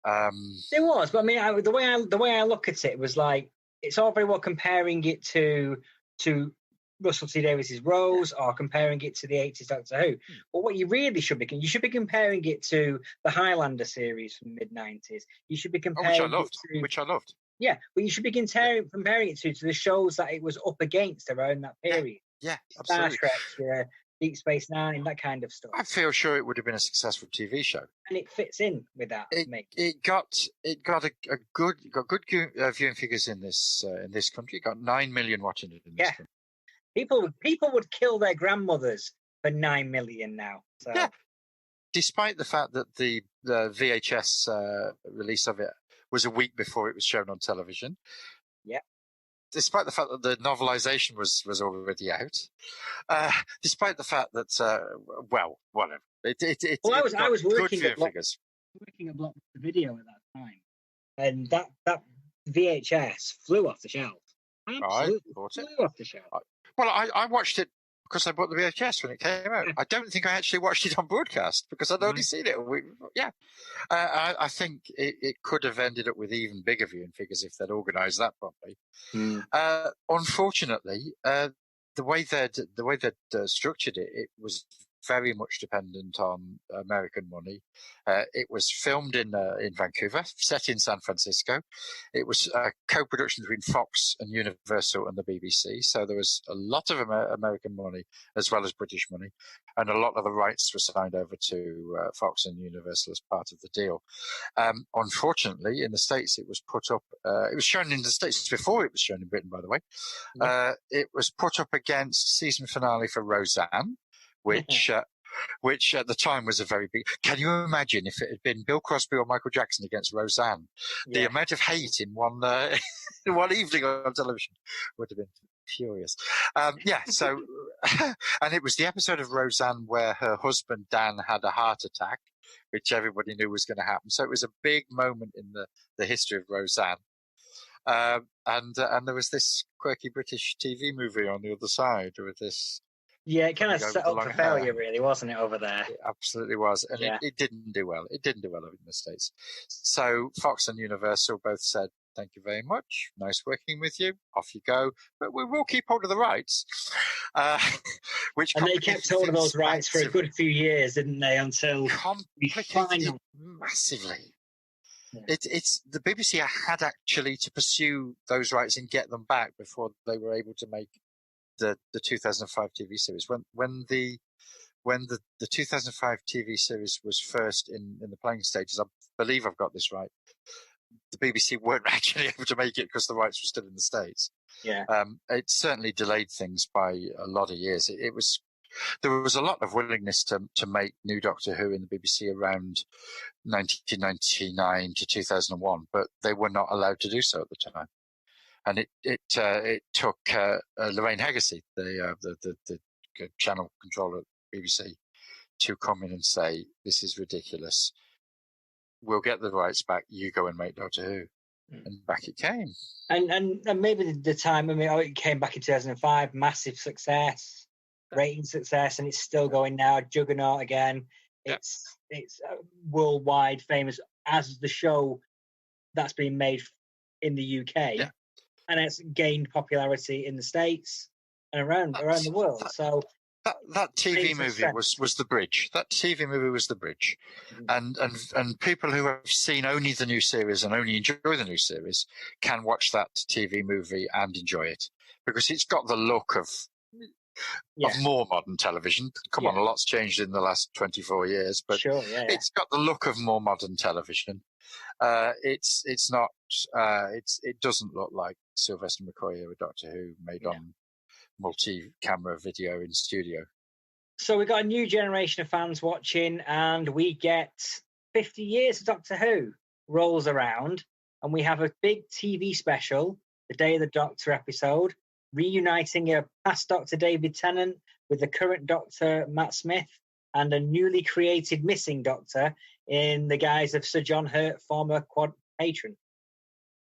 There was, but I mean, the way I look at it was like, it's all very well comparing it to Russell T Davies's Rose or comparing it to the 80s Doctor Who. But what you really should be comparing it to the Highlander series from the mid-90s. You should be comparing which I loved. Yeah, but you should be comparing it to the shows that it was up against around that period. Yeah, absolutely. Star Trek, Deep Space Nine, that kind of stuff. I feel sure it would have been a successful TV show, and it fits in with that. It got a good viewing figures in this country. It got 9 million watching it in this country. People would kill their grandmothers for 9 million now. So. Yeah, despite the fact that the VHS release of it was a week before it was shown on television. Yeah. Despite the fact that the novelization was already out, despite the fact that whatever. I was working at Blockbuster Video at that time, and that VHS flew off the shelf. Absolutely flew off the shelf. Well, I watched it because I bought the VHS when it came out. I don't think I actually watched it on broadcast because I'd only seen it a week before. Yeah. I think it could have ended up with even bigger viewing figures if they'd organised that properly. Unfortunately, the way they'd structured it, it was very much dependent on American money. It was filmed in Vancouver, set in San Francisco. It was a co-production between Fox and Universal and the BBC. So there was a lot of American money as well as British money, and a lot of the rights were signed over to Fox and Universal as part of the deal. Unfortunately, in the States, it was put up. It was shown in the States before it was shown in Britain, by the way. It was put up against season finale for Roseanne, which at the time was a very big. Can you imagine if it had been Bill Crosby or Michael Jackson against Roseanne? The amount of hate in one evening on television would have been furious. So, and it was the episode of Roseanne where her husband, Dan, had a heart attack, which everybody knew was going to happen. So it was a big moment in the history of Roseanne. And there was this quirky British TV movie on the other side with this. Yeah, it kind of set up for failure, really, wasn't it, over there? It absolutely was. And it didn't do well. It didn't do well in the States. So Fox and Universal both said, thank you very much. Nice working with you. Off you go. But we will keep hold of the rights. And they kept hold of those rights for a good few years, didn't they? Until massively. Yeah. It's the BBC had actually to pursue those rights and get them back before they were able to make the 2005 TV series. When the 2005 TV series was first in the playing stages, I believe I've got this right, the BBC weren't actually able to make it because the rights were still in the States. Yeah. It certainly delayed things by a lot of years. There was a lot of willingness to make new Doctor Who in the BBC around 1999 to 2001, but they were not allowed to do so at the time. And it took Lorraine Hegarty, the channel controller at BBC, to come in and say, "This is ridiculous. We'll get the rights back. You go and make Doctor Who." And back it came. And maybe the time, it came back in 2005, massive success, rating success, and it's still going now, juggernaut again. It's worldwide famous as the show that's been made in the UK. Yeah. And it's gained popularity in the States and around the world. So that TV movie was the bridge. That TV movie was the bridge, and people who have seen only the new series and only enjoy the new series can watch that TV movie and enjoy it because it's got the look of more modern television. Come on, a lot's changed in the last 24 years, but it's got the look of more modern television. It's not. It doesn't look like Sylvester McCoy or Doctor Who made on multi-camera video in studio. So we've got a new generation of fans watching, and we get 50 years of Doctor Who rolls around, and we have a big TV special, the Day of the Doctor episode, reuniting a past Doctor David Tennant with the current Doctor Matt Smith and a newly created missing Doctor in the guise of Sir John Hurt, former Quad patron.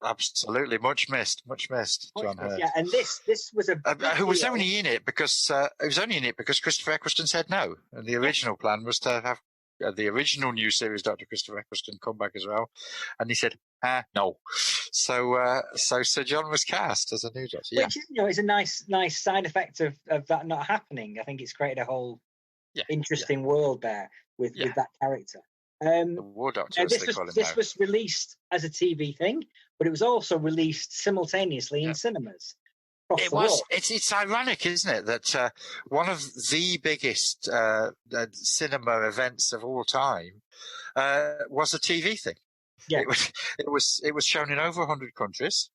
Absolutely, much missed, John Hurt. Yeah, and this was a who was only in it because Christopher Eccleston said no, and the original plan was to have the original new series Dr. Christopher Eccleston come back as well, and he said no. So Sir John was cast as a new Doctor. Yeah. Which is a nice side effect of that not happening. I think it's created a whole interesting world there with that character. The War Doctor, as they call him this now. was released as a TV thing, but it was also released simultaneously in cinemas. It was. It's ironic, isn't it, that one of the biggest cinema events of all time was a TV thing. Yeah, it was shown in over 100 countries,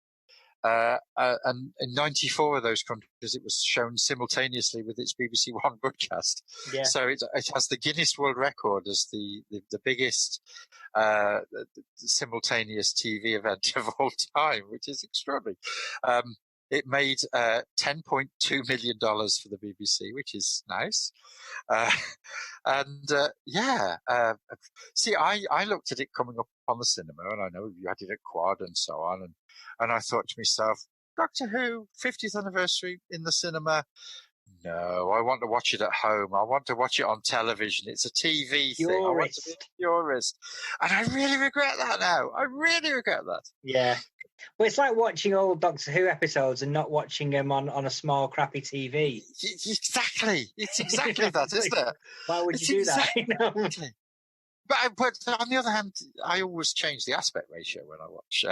and in 94 of those countries, it was shown simultaneously with its BBC One broadcast. Yeah. So it has the Guinness World Record as the biggest simultaneous TV event of all time, which is extraordinary. It made $10.2 million for the BBC, which is nice. See, I looked at it coming up on the cinema, and I know you had it at Quad and so on, and I thought to myself, Doctor Who, 50th anniversary in the cinema? No, I want to watch it at home. I want to watch it on television. It's a TV thing. I want to be a purist. And I really regret that now. I really regret that. Yeah. Well, it's like watching old Doctor Who episodes and not watching them on a small, crappy TV. Exactly. It's exactly that, isn't it? Why would you do that? Exactly. But on the other hand, I always change the aspect ratio when I watch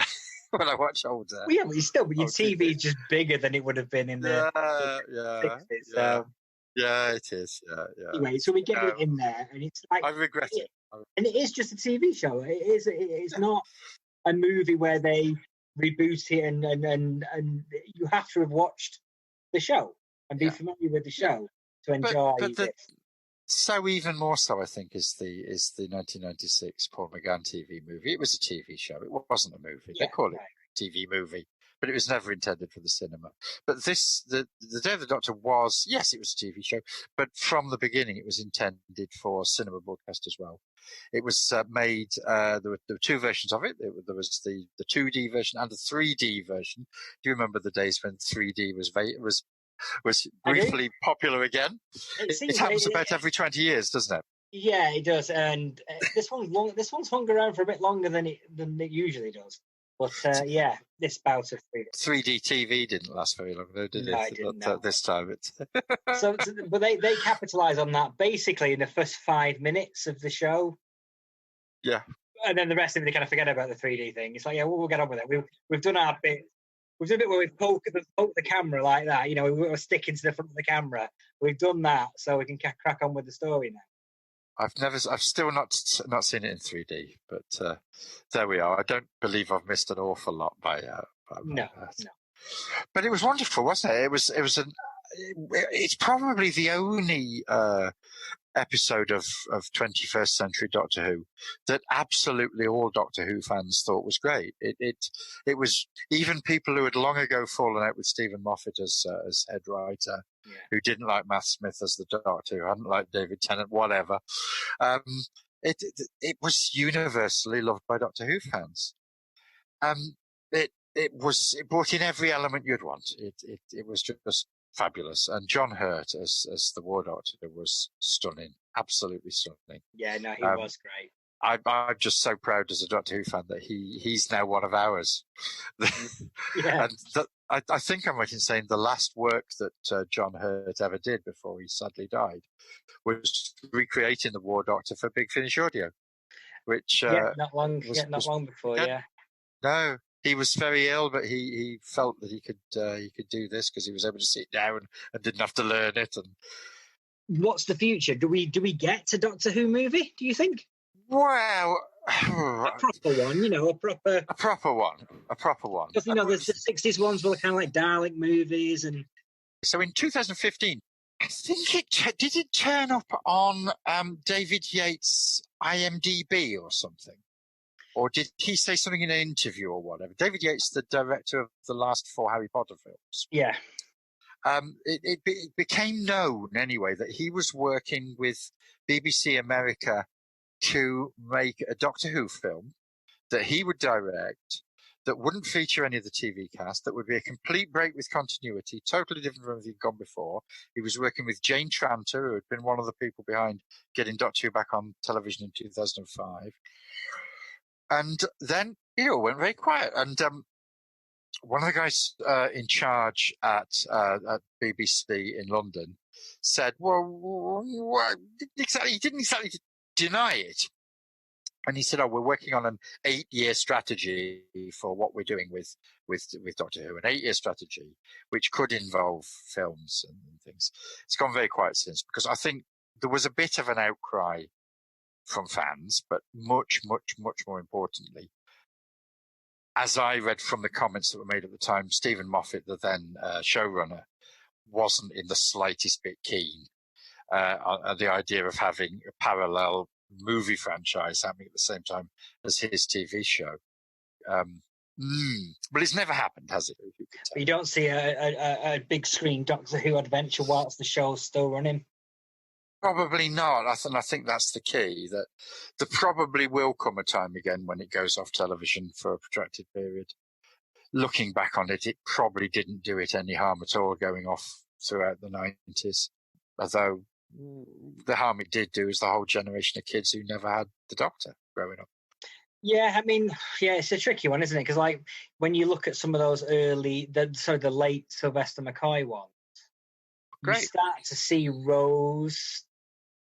when I watch old. Well, yeah, but your TV is just bigger than it would have been in the 60s. So. Yeah, it is. Yeah. Anyway, so we get it in there, and it's like I regret it. And it is just a TV show. It's not a movie where they reboot it and you have to have watched the show and be familiar with the show to enjoy it. So even more so, I think, is the 1996 Paul McGann TV movie. It was a TV show. It wasn't a movie. They call it a TV movie. but it was never intended for the cinema. But the Day of the Doctor was, yes, it was a TV show, but from the beginning it was intended for cinema broadcast as well. It was made. There were two versions of it. There was the 2D version and the 3D version. Do you remember the days when 3D was briefly popular again? It happens about every 20 years, doesn't it? Yeah, it does. And this one's hung around for a bit longer than it usually does. But yeah, this bout of 3D. 3D TV didn't last very long, though, did it? No, it didn't. No. This time, it. But they capitalise on that basically in the first 5 minutes of the show. Yeah. And then the rest of it, they kind of forget about the 3D thing. It's like, yeah, we'll get on with it. We've done our bit. We've done a bit where we've poked the camera like that. You know, we were sticking to the front of the camera. We've done that, so we can crack on with the story now. I've still not seen it in 3D, but there we are. I don't believe I've missed an awful lot by no. But it was wonderful, wasn't it? It's probably the only episode of 21st century Doctor Who that absolutely all Doctor Who fans thought was great. It was even people who had long ago fallen out with Stephen Moffat as head writer, who didn't like Matt Smith as the Doctor, who hadn't liked David Tennant, whatever. It was universally loved by Doctor Who fans. It brought in every element you'd want. It was just fabulous. And John Hurt as the War Doctor was stunning, absolutely stunning. Yeah, no, he was great. I'm just so proud as a Doctor Who fan that he's now one of ours. Yeah. And I think I'm right in saying the last work that John Hurt ever did before he sadly died was recreating the War Doctor for Big Finish Audio, which not long before. Yeah. No, he was very ill, but he felt that he could do this because he was able to sit down and didn't have to learn it. And what's the future? Do we get a Doctor Who movie? Do you think? Well, a proper one, a proper one. Because the 60s ones were kind of like Dalek movies, and so in 2015, I think it turn up on David Yates' IMDb or something. Or did he say something in an interview or whatever? David Yates, the director of the last 4 Harry Potter films. Yeah. It became known anyway that he was working with BBC America to make a Doctor Who film that he would direct, that wouldn't feature any of the TV cast, that would be a complete break with continuity, totally different from anything gone before. He was working with Jane Tranter, who had been one of the people behind getting Doctor Who back on television in 2005. And then it all went very quiet. And one of the guys in charge at BBC in London said, well, he didn't exactly deny it. And he said, we're working on an 8-year strategy for what we're doing with Doctor Who, an 8-year strategy, which could involve films and things. It's gone very quiet since, because I think there was a bit of an outcry from fans, but much, much, much more importantly, as I read from the comments that were made at the time, Stephen Moffat, the then showrunner, wasn't in the slightest bit keen on the idea of having a parallel movie franchise happening at the same time as his TV show. But it's never happened, has it? You don't see a big screen Doctor Who adventure whilst the show's still running? Probably not. I think that's the key, that there probably will come a time again when it goes off television for a protracted period. Looking back on it, it probably didn't do it any harm at all going off throughout the 90s. Although the harm it did do is the whole generation of kids who never had the Doctor growing up. Yeah, I mean, it's a tricky one, isn't it? Because like when you look at some of those the late Sylvester McCoy ones, Great. You start to see Rose,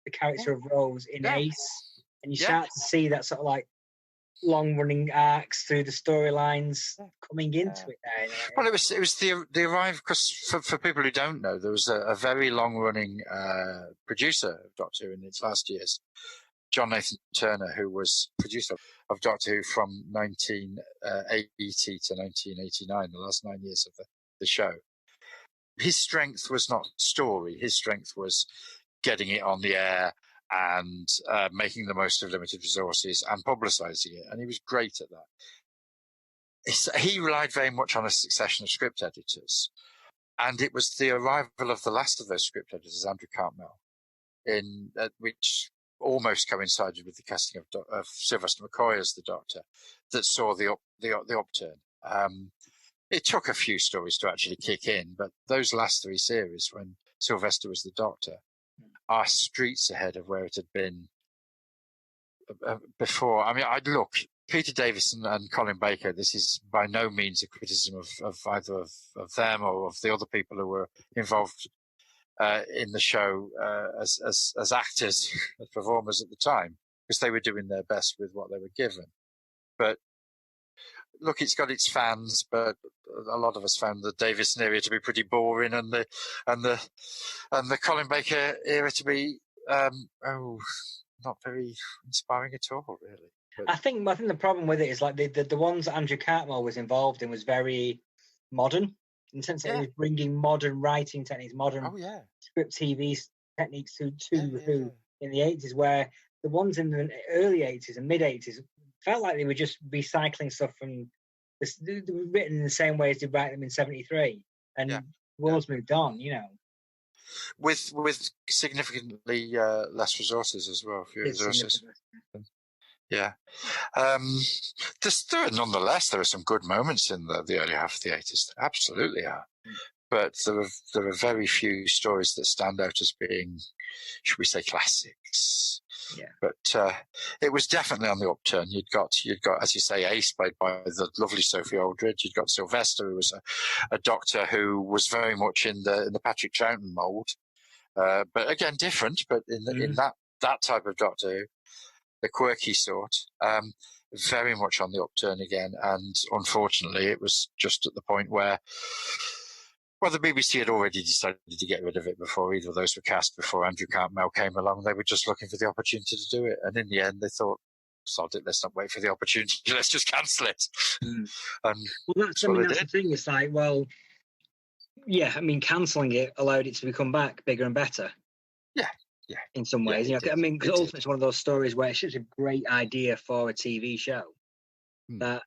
the character of Rose in Ace, and you start to see that sort of like long-running arcs through the storylines coming into it there. Well, it was the arrival, because for people who don't know, there was a very long-running producer of Doctor Who in its last years, John Nathan Turner, who was producer of Doctor Who from 1980 to 1989, the last 9 years of the show. His strength was not story. His strength was getting it on the air and making the most of limited resources and publicising it. And he was great at that. he relied very much on a succession of script editors. And it was the arrival of the last of those script editors, Andrew Cartmel, which almost coincided with the casting of Sylvester McCoy as the Doctor, that saw the upturn. It took a few stories to actually kick in, but those last 3 series, when Sylvester was the Doctor, are streets ahead of where it had been before. I mean, look, Peter Davison and Colin Baker, this is by no means a criticism of either of them or of the other people who were involved in the show as actors, as performers at the time, because they were doing their best with what they were given. But look, it's got its fans, but a lot of us found the Davison era to be pretty boring, and the Colin Baker era to be not very inspiring at all, really. But I think the problem with it is like the ones that Andrew Cartmel was involved in was very modern, in the sense that he was bringing modern writing techniques, modern script TV techniques to Who in the 80s, where the ones in the early 80s and mid 80s felt like they were just recycling stuff from this, they were written in the same way as they write them in 73, and the world's moved on, you know. With significantly less resources as well. Fewer resources. Yeah. Nonetheless, there are some good moments in the early half of the 80s. There absolutely are. But there are very few stories that stand out as being, should we say, classics. Yeah. But it was definitely on the upturn. You'd got, as you say, Ace, played by the lovely Sophie Aldridge. You'd got Sylvester, who was a Doctor who was very much in the Patrick Troughton mould. But again, different, but in that type of Doctor Who, the quirky sort, very much on the upturn again. And unfortunately, it was just at the point where, well, the BBC had already decided to get rid of it before either of those were cast, before Andrew Cartmel came along. They were just looking for the opportunity to do it. And in the end, they thought, sod it, let's not wait for the opportunity, let's just cancel it. And that's the thing. It's like, well, yeah, I mean, cancelling it allowed it to become back bigger and better. Yeah. In some ways, I mean, because ultimately it's one of those stories where it's such a great idea for a TV show that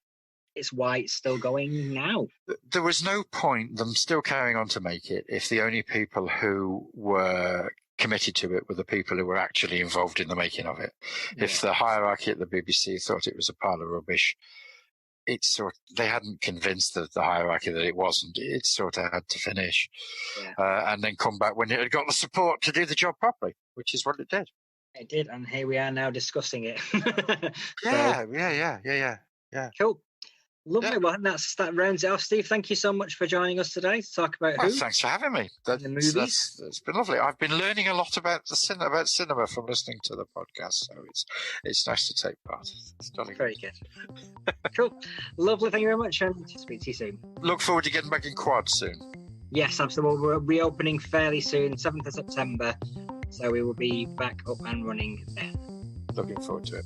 it's why it's still going now. There was no point them still carrying on to make it if the only people who were committed to it were the people who were actually involved in the making of it. Yeah. If the hierarchy at the BBC thought it was a pile of rubbish, they hadn't convinced the hierarchy that it wasn't. It sort of had to finish and then come back when it had got the support to do the job properly, which is what it did. It did, and here we are now discussing it. Yeah. Cool. Lovely. Yeah. Well, that rounds it off. Steve, thank you so much for joining us today to talk about Who. Thanks for having me. The movies. It's been lovely. I've been learning a lot about cinema from listening to the podcast, so it's nice to take part. It's very good. Cool. Lovely. Thank you very much, and speak to you soon. Look forward to getting back in quad soon. Yes, absolutely. We're reopening fairly soon, 7th of September, so we will be back up and running then. Looking forward to it.